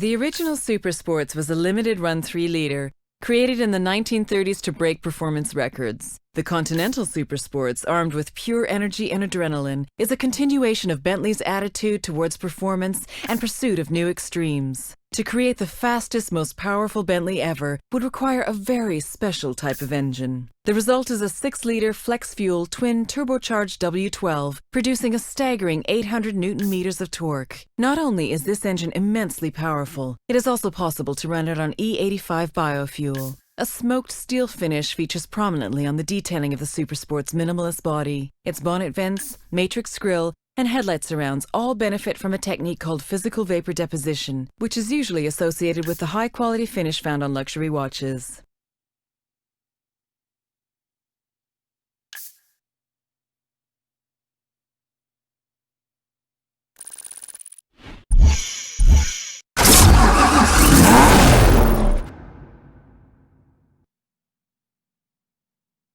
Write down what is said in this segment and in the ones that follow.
The original Supersports was a limited-run 3-liter, created in the 1930s to break performance records. The Continental Supersports, armed with pure energy and adrenaline, is a continuation of Bentley's attitude towards performance and pursuit of new extremes. To create the fastest, most powerful Bentley ever would require a very special type of engine. The result is a 6-liter flex-fuel twin turbocharged W12, producing a staggering 800 Newton-meters of torque. Not only is this engine immensely powerful, it is also possible to run it on E85 biofuel. A smoked steel finish features prominently on the detailing of the Supersport's minimalist body. Its bonnet vents, matrix grille, and headlight surrounds all benefit from a technique called physical vapor deposition, which is usually associated with the high-quality finish found on luxury watches.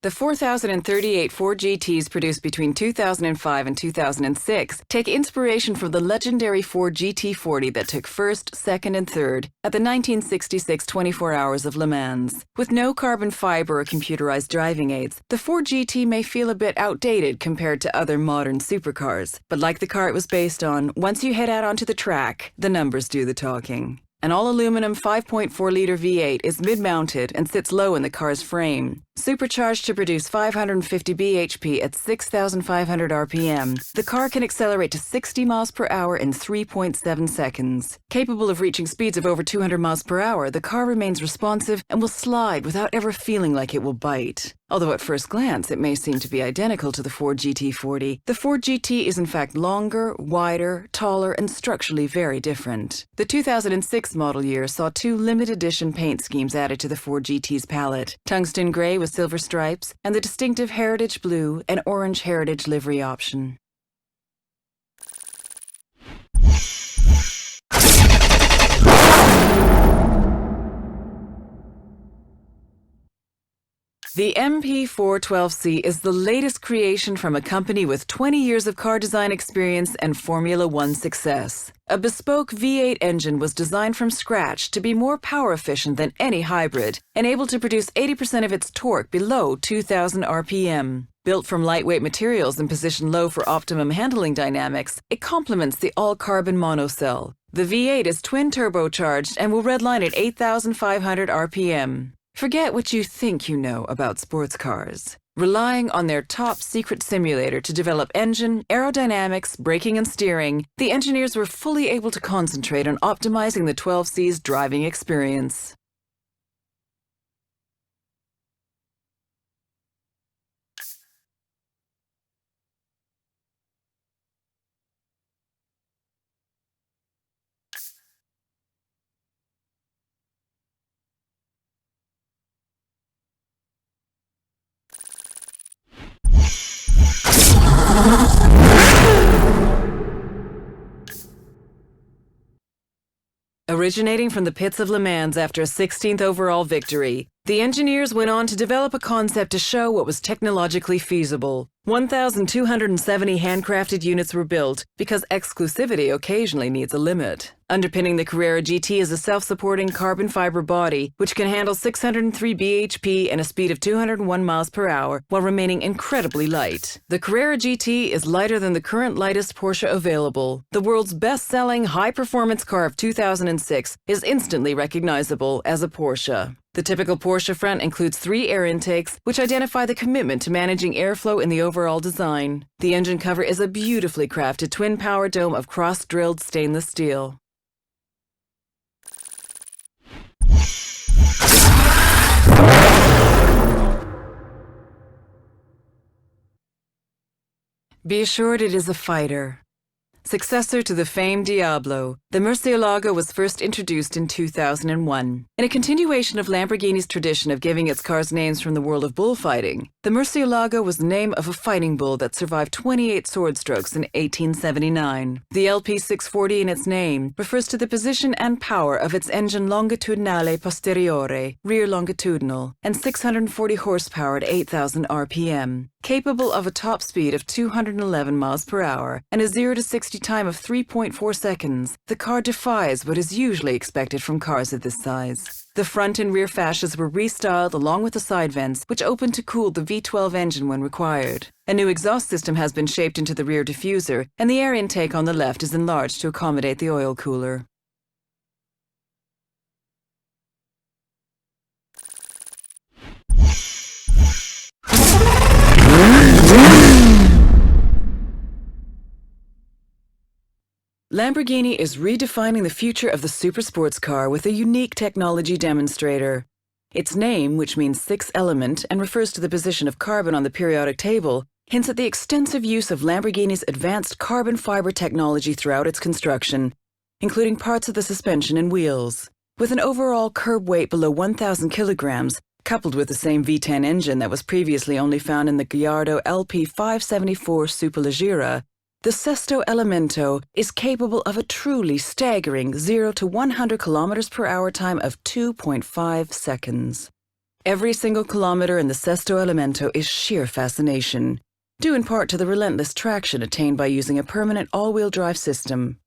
The 4,038 Ford GTs produced between 2005 and 2006 take inspiration from the legendary Ford GT40 that took first, second, and third at the 1966 24 Hours of Le Mans. With no carbon fiber or computerized driving aids, the Ford GT may feel a bit outdated compared to other modern supercars. But like the car it was based on, once you head out onto the track, the numbers do the talking. An all-aluminum 5.4-liter V8 is mid-mounted and sits low in the car's frame. Supercharged to produce 550 bhp at 6,500 RPM, the car can accelerate to 60 miles per hour in 3.7 seconds. Capable of reaching speeds of over 200 miles per hour, the car remains responsive and will slide without ever feeling like it will bite. Although at first glance it may seem to be identical to the Ford GT40, the Ford GT is in fact longer, wider, taller, and structurally very different. The 2006 model year saw 2 limited edition paint schemes added to the Ford GT's palette: tungsten gray with silver stripes, and the distinctive heritage blue and orange heritage livery option. The MP4-12C is the latest creation from a company with 20 years of car design experience and Formula One success. A bespoke V8 engine was designed from scratch to be more power efficient than any hybrid and able to produce 80% of its torque below 2,000 RPM. Built from lightweight materials and positioned low for optimum handling dynamics, it complements the all-carbon monocell. The V8 is twin turbocharged and will redline at 8,500 RPM. Forget what you think you know about sports cars. Relying on their top secret simulator to develop engine, aerodynamics, braking, and steering, the engineers were fully able to concentrate on optimizing the 12C's driving experience. Originating from the pits of Le Mans after a 16th overall victory, the engineers went on to develop a concept to show what was technologically feasible. 1,270 handcrafted units were built because exclusivity occasionally needs a limit. Underpinning the Carrera GT is a self-supporting carbon fiber body which can handle 603 bhp and a speed of 201 miles per hour while remaining incredibly light. The Carrera GT is lighter than the current lightest Porsche available. The world's best-selling high-performance car of 2006 is instantly recognizable as a Porsche. The typical Porsche front includes 3 air intakes, which identify the commitment to managing airflow in the overall design. The engine cover is a beautifully crafted twin power dome of cross-drilled stainless steel. Be assured it is a fighter. Successor to the famed Diablo, the Murciélago was first introduced in 2001. In a continuation of Lamborghini's tradition of giving its cars names from the world of bullfighting, the The Murciélago was the name of a fighting bull that survived 28 sword strokes in 1879. The LP 640 in its name refers to the position and power of its engine longitudinale posteriore, rear longitudinal, and 640 horsepower at 8,000 RPM. Capable of a top speed of 211 miles per hour and a 0 to 60 time of 3.4 seconds, the car defies what is usually expected from cars of this size. The front and rear fascias were restyled along with the side vents, which opened to cool the V12 engine when required. A new exhaust system has been shaped into the rear diffuser, and the air intake on the left is enlarged to accommodate the oil cooler. Lamborghini is redefining the future of the supersports car with a unique technology demonstrator. Its name, which means sixth element and refers to the position of carbon on the periodic table, hints at the extensive use of Lamborghini's advanced carbon fiber technology throughout its construction, including parts of the suspension and wheels. With an overall curb weight below 1,000 kilograms, coupled with the same V10 engine that was previously only found in the Gallardo LP574 Superleggera, the Sesto Elemento is capable of a truly staggering 0 to 100 kilometers per hour time of 2.5 seconds. Every single kilometer in the Sesto Elemento is sheer fascination, due in part to the relentless traction attained by using a permanent all-wheel drive system.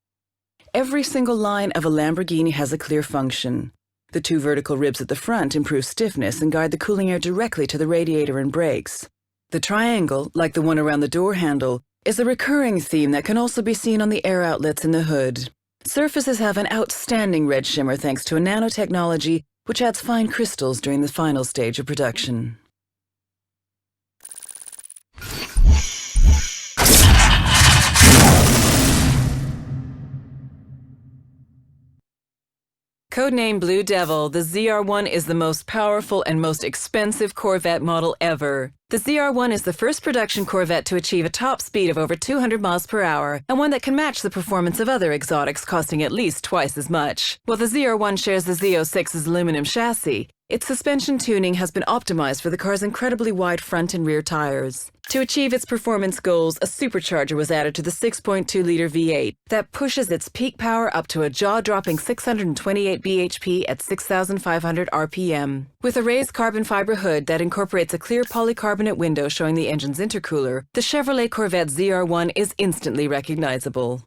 Every single line of a Lamborghini has a clear function. The two vertical ribs at the front improve stiffness and guide the cooling air directly to the radiator and brakes. The triangle, like the one around the door handle, is a recurring theme that can also be seen on the air outlets in the hood. Surfaces have an outstanding red shimmer thanks to a nanotechnology which adds fine crystals during the final stage of production. Codename Blue Devil, the ZR1 is the most powerful and most expensive Corvette model ever. The ZR1 is the first production Corvette to achieve a top speed of over 200 miles per hour, and one that can match the performance of other exotics costing at least twice as much. While the ZR1 shares the Z06's aluminum chassis, its suspension tuning has been optimized for the car's incredibly wide front and rear tires. To achieve its performance goals, a supercharger was added to the 6.2-liter V8 that pushes its peak power up to a jaw-dropping 628 bhp at 6,500 RPM. With a raised carbon fiber hood that incorporates a clear polycarbonate window showing the engine's intercooler, the Chevrolet Corvette ZR1 is instantly recognizable.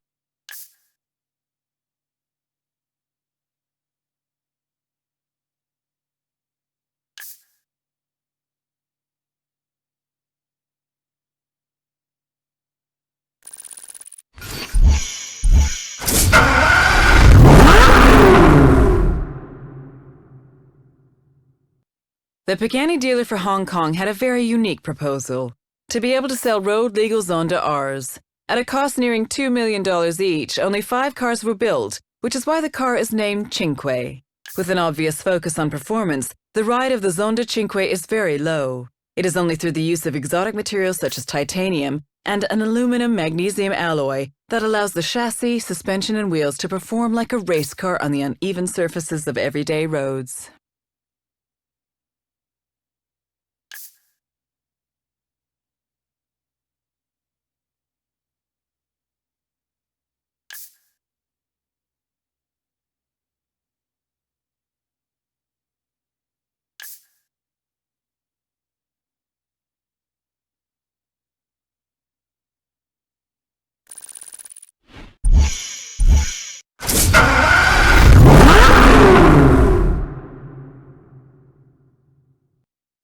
The Pagani dealer for Hong Kong had a very unique proposal: to be able to sell road-legal Zonda Rs. At a cost nearing $2 million each, only 5 cars were built, which is why the car is named Cinque. With an obvious focus on performance, the ride of the Zonda Cinque is very low. It is only through the use of exotic materials such as titanium and an aluminum-magnesium alloy that allows the chassis, suspension, and wheels to perform like a race car on the uneven surfaces of everyday roads.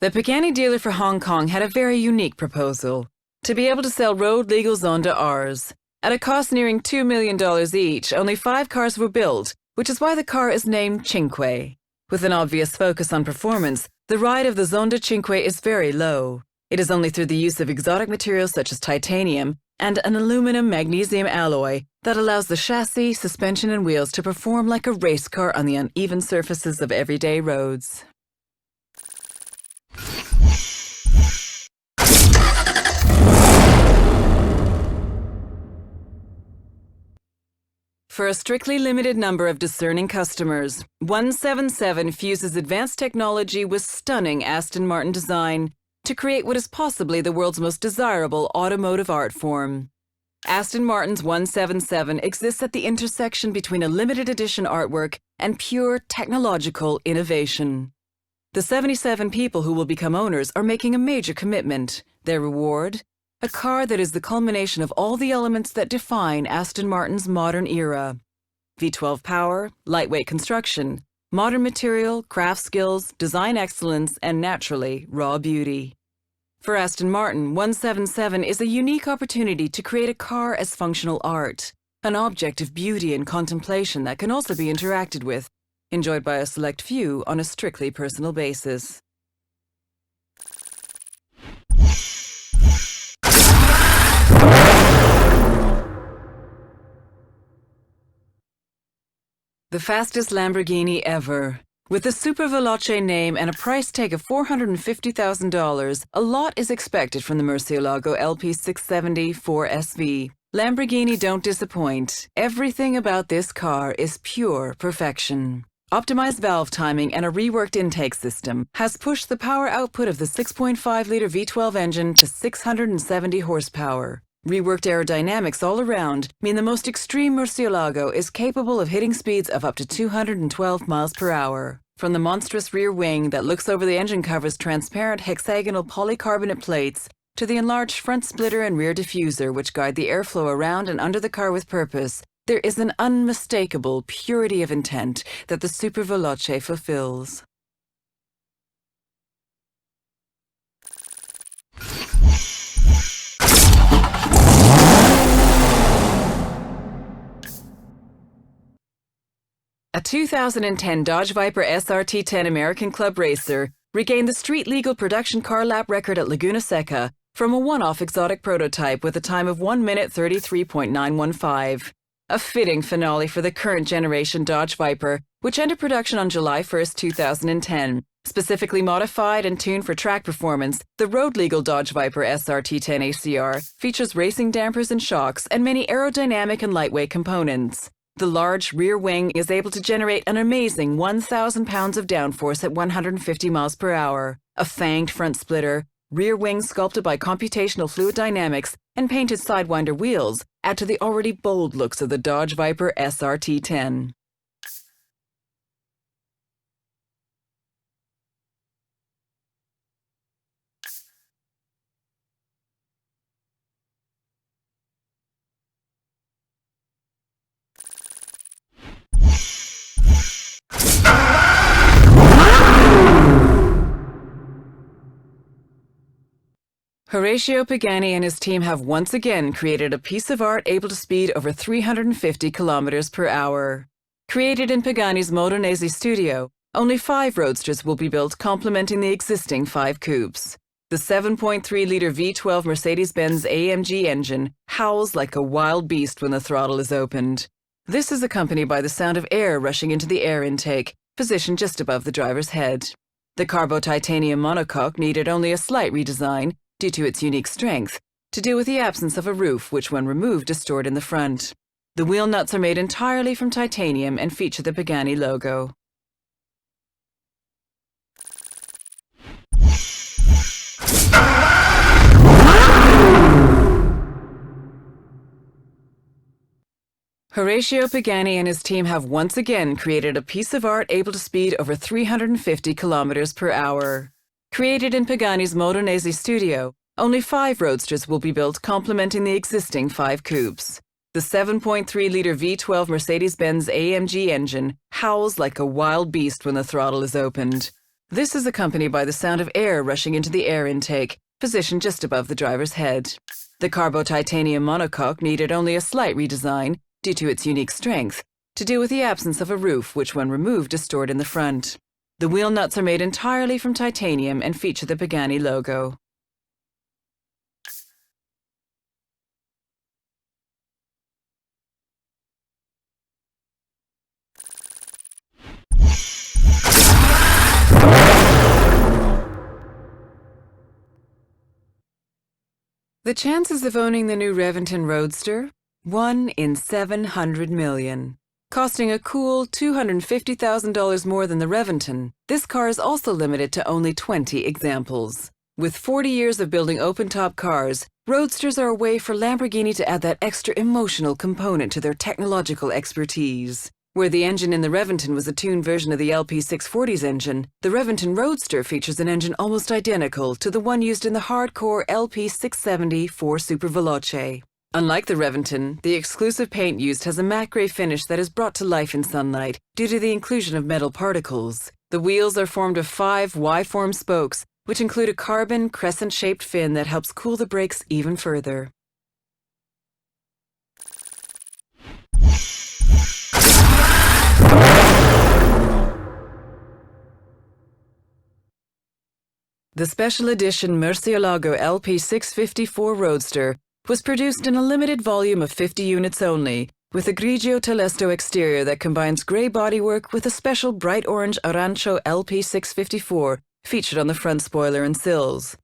The Pagani dealer for Hong Kong had a very unique proposal: to be able to sell road-legal Zonda Rs. At a cost nearing $2 million each, only 5 cars were built, which is why the car is named Cinque. With an obvious focus on performance, the ride of the Zonda Cinque is very low. It is only through the use of exotic materials such as titanium and an aluminum-magnesium alloy that allows the chassis, suspension, and wheels to perform like a race car on the uneven surfaces of everyday roads. For a strictly limited number of discerning customers, 177 fuses advanced technology with stunning Aston Martin design, to create what is possibly the world's most desirable automotive art form. Aston Martin's 177 exists at the intersection between a limited edition artwork and pure technological innovation. The 77 people who will become owners are making a major commitment. Their reward? A car that is the culmination of all the elements that define Aston Martin's modern era. V12 power, lightweight construction, modern material, craft skills, design excellence, and naturally, raw beauty. For Aston Martin, 177 is a unique opportunity to create a car as functional art, an object of beauty and contemplation that can also be interacted with, enjoyed by a select few on a strictly personal basis. The fastest Lamborghini ever. With the Super Veloce name and a price tag of $450,000, a lot is expected from the Murciélago LP 670 4SV. Lamborghini don't disappoint. Everything about this car is pure perfection. Optimized valve timing and a reworked intake system has pushed the power output of the 6.5-liter V12 engine to 670 horsepower. Reworked aerodynamics all around mean the most extreme Murciélago is capable of hitting speeds of up to 212 miles per hour. From the monstrous rear wing that looks over the engine cover's transparent hexagonal polycarbonate plates to the enlarged front splitter and rear diffuser which guide the airflow around and under the car with purpose, there is an unmistakable purity of intent that the Super Veloce fulfills. A 2010 Dodge Viper SRT10 American Club Racer regained the street-legal production car lap record at Laguna Seca from a one-off exotic prototype with a time of 1 minute 33.915. A fitting finale for the current generation Dodge Viper, which entered production on July 1, 2010. Specifically modified and tuned for track performance, the road-legal Dodge Viper SRT10 ACR features racing dampers and shocks and many aerodynamic and lightweight components. The large rear wing is able to generate an amazing 1,000 pounds of downforce at 150 miles per hour. A fanged front splitter, rear wing sculpted by computational fluid dynamics, and painted Sidewinder wheels add to the already bold looks of the Dodge Viper SRT10. Horacio Pagani and his team have once again created a piece of art able to speed over 350 kilometers per hour. Created in Pagani's Modenese studio, only 5 Roadsters will be built complementing the existing 5 coupes. The 7.3-liter V12 Mercedes-Benz AMG engine howls like a wild beast when the throttle is opened. This is accompanied by the sound of air rushing into the air intake, positioned just above the driver's head. The Carbo titanium monocoque needed only a slight redesign, due to its unique strength, to deal with the absence of a roof which when removed is stored in the front. The wheel nuts are made entirely from titanium and feature the Pagani logo. Horacio Pagani and his team have once again created a piece of art able to speed over 350 kilometers per hour. Created in Pagani's Modenese studio, only 5 Roadsters will be built complementing the existing 5 coupes. The 7.3-liter V12 Mercedes-Benz AMG engine howls like a wild beast when the throttle is opened. This is accompanied by the sound of air rushing into the air intake, positioned just above the driver's head. The Carbo titanium monocoque needed only a slight redesign, due to its unique strength, to deal with the absence of a roof which when removed is stored in the front. The wheel nuts are made entirely from titanium and feature the Pagani logo. The chances of owning the new Reventón Roadster? 1 in 700 million. Costing a cool $250,000 more than the Reventón, this car is also limited to only 20 examples. With 40 years of building open-top cars, Roadsters are a way for Lamborghini to add that extra emotional component to their technological expertise. Where the engine in the Reventón was a tuned version of the LP640's engine, the Reventón Roadster features an engine almost identical to the one used in the hardcore LP670 4 Super Veloce. Unlike the Reventón, the exclusive paint used has a matte gray finish that is brought to life in sunlight due to the inclusion of metal particles. The wheels are formed of 5 Y-form spokes, which include a carbon crescent-shaped fin that helps cool the brakes even further. The special edition Murciélago LP654 Roadster was produced in a limited volume of 50 units only, with a grigio telesto exterior that combines grey bodywork with a special bright orange Arancho LP654 featured on the front spoiler and sills.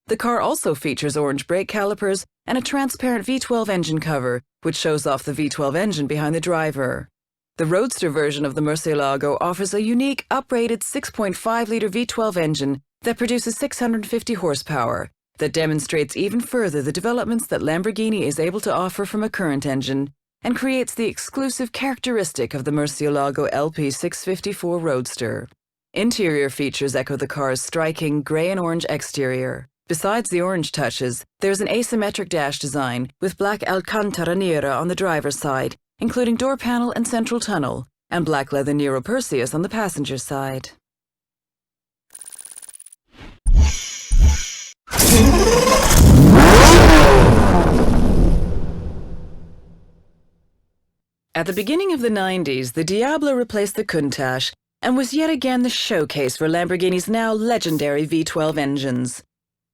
The car also features orange brake calipers and a transparent V12 engine cover, which shows off the V12 engine behind the driver. The Roadster version of the Murciélago offers a unique, uprated 6.5-litre V12 engine that produces 650 horsepower, that demonstrates even further the developments that Lamborghini is able to offer from a current engine, and creates the exclusive characteristic of the Murciélago LP654 Roadster. Interior features echo the car's striking grey and orange exterior. Besides the orange touches, there's an asymmetric dash design with black Alcantara Nera on the driver's side, including door panel and central tunnel, and black leather Nero Perseus on the passenger side. At the beginning of the 90s, the Diablo replaced the Countach and was yet again the showcase for Lamborghini's now legendary V12 engines.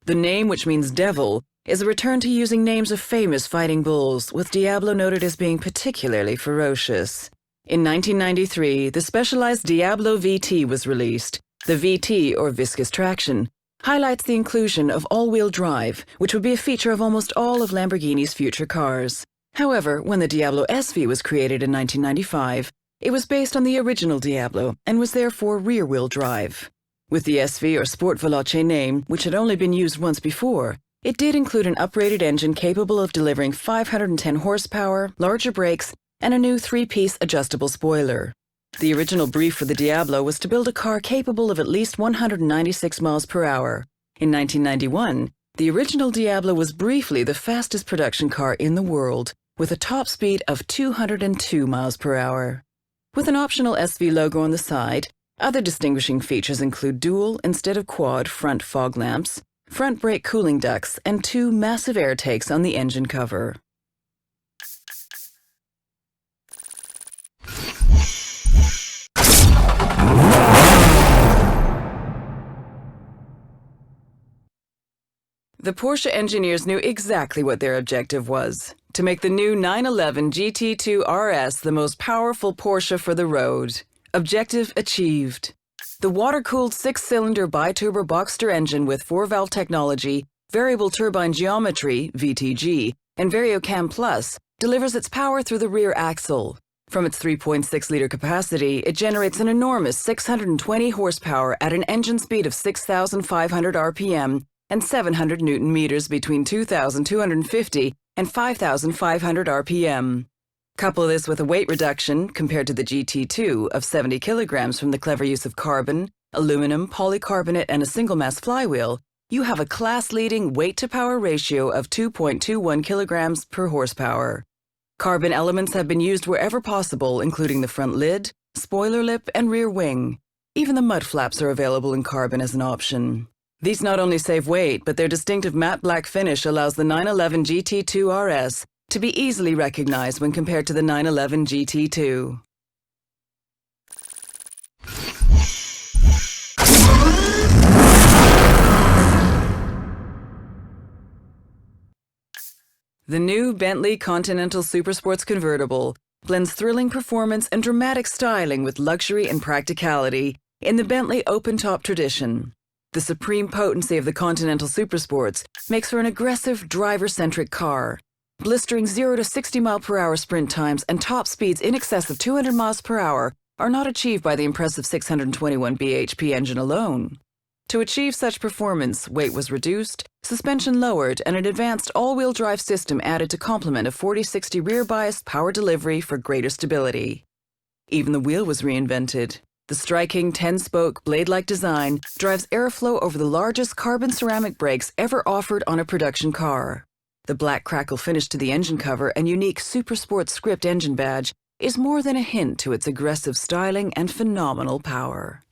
The name, which means devil, is a return to using names of famous fighting bulls, with Diablo noted as being particularly ferocious. In 1993, the specialized Diablo VT was released. The VT, or viscous traction, highlights the inclusion of all-wheel drive, which would be a feature of almost all of Lamborghini's future cars. However, when the Diablo SV was created in 1995, it was based on the original Diablo and was therefore rear-wheel drive. With the SV or Sport Veloce name, which had only been used once before, it did include an uprated engine capable of delivering 510 horsepower, larger brakes, and a new 3-piece adjustable spoiler. The original brief for the Diablo was to build a car capable of at least 196 miles per hour. In 1991, the original Diablo was briefly the fastest production car in the world, with a top speed of 202 miles per hour. With an optional SV logo on the side, other distinguishing features include dual instead of quad front fog lamps, front brake cooling ducts, and 2 massive air takes on the engine cover. The Porsche engineers knew exactly what their objective was: to make the new 911 GT2 RS the most powerful Porsche for the road. Objective achieved. The water-cooled 6-cylinder bi-turbo Boxster engine with 4-valve technology, variable turbine geometry (VTG), and VarioCam Plus delivers its power through the rear axle. From its 3.6-liter capacity, it generates an enormous 620 horsepower at an engine speed of 6,500 RPM and 700 Newton-meters between 2,250 and 5,500 RPM. Couple this with a weight reduction, compared to the GT2, of 70 kilograms from the clever use of carbon, aluminum, polycarbonate, and a single-mass flywheel, you have a class-leading weight-to-power ratio of 2.21 kilograms per horsepower. Carbon elements have been used wherever possible, including the front lid, spoiler lip, and rear wing. Even the mud flaps are available in carbon as an option. These not only save weight, but their distinctive matte black finish allows the 911 GT2 RS to be easily recognized when compared to the 911 GT2. The new Bentley Continental Supersports convertible blends thrilling performance and dramatic styling with luxury and practicality in the Bentley open-top tradition. The supreme potency of the Continental Supersports makes for an aggressive, driver-centric car. Blistering 0 to 60 mile-per-hour sprint times and top speeds in excess of 200 miles per hour are not achieved by the impressive 621 bhp engine alone. To achieve such performance, weight was reduced, suspension lowered, and an advanced all-wheel drive system added to complement a 40/60 rear-biased power delivery for greater stability. Even the wheel was reinvented. The striking 10-spoke blade-like design drives airflow over the largest carbon ceramic brakes ever offered on a production car. The black crackle finish to the engine cover and unique Supersport script engine badge is more than a hint to its aggressive styling and phenomenal power.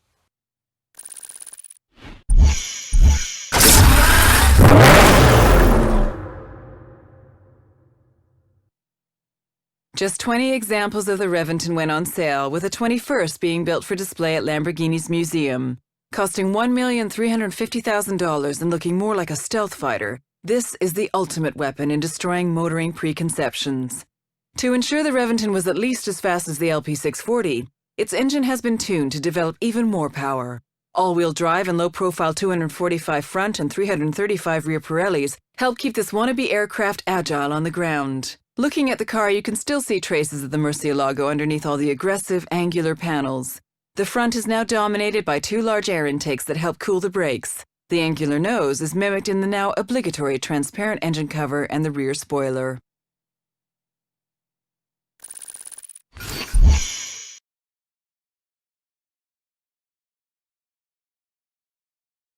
Just 20 examples of the Reventón went on sale, with the 21st being built for display at Lamborghini's museum. Costing $1,350,000 and looking more like a stealth fighter, this is the ultimate weapon in destroying motoring preconceptions. To ensure the Reventón was at least as fast as the LP640, its engine has been tuned to develop even more power. All-wheel drive and low-profile 245 front and 335 rear Pirellis help keep this wannabe aircraft agile on the ground. Looking at the car, you can still see traces of the Murciélago underneath all the aggressive, angular panels. The front is now dominated by two large air intakes that help cool the brakes. The angular nose is mimicked in the now obligatory transparent engine cover and the rear spoiler.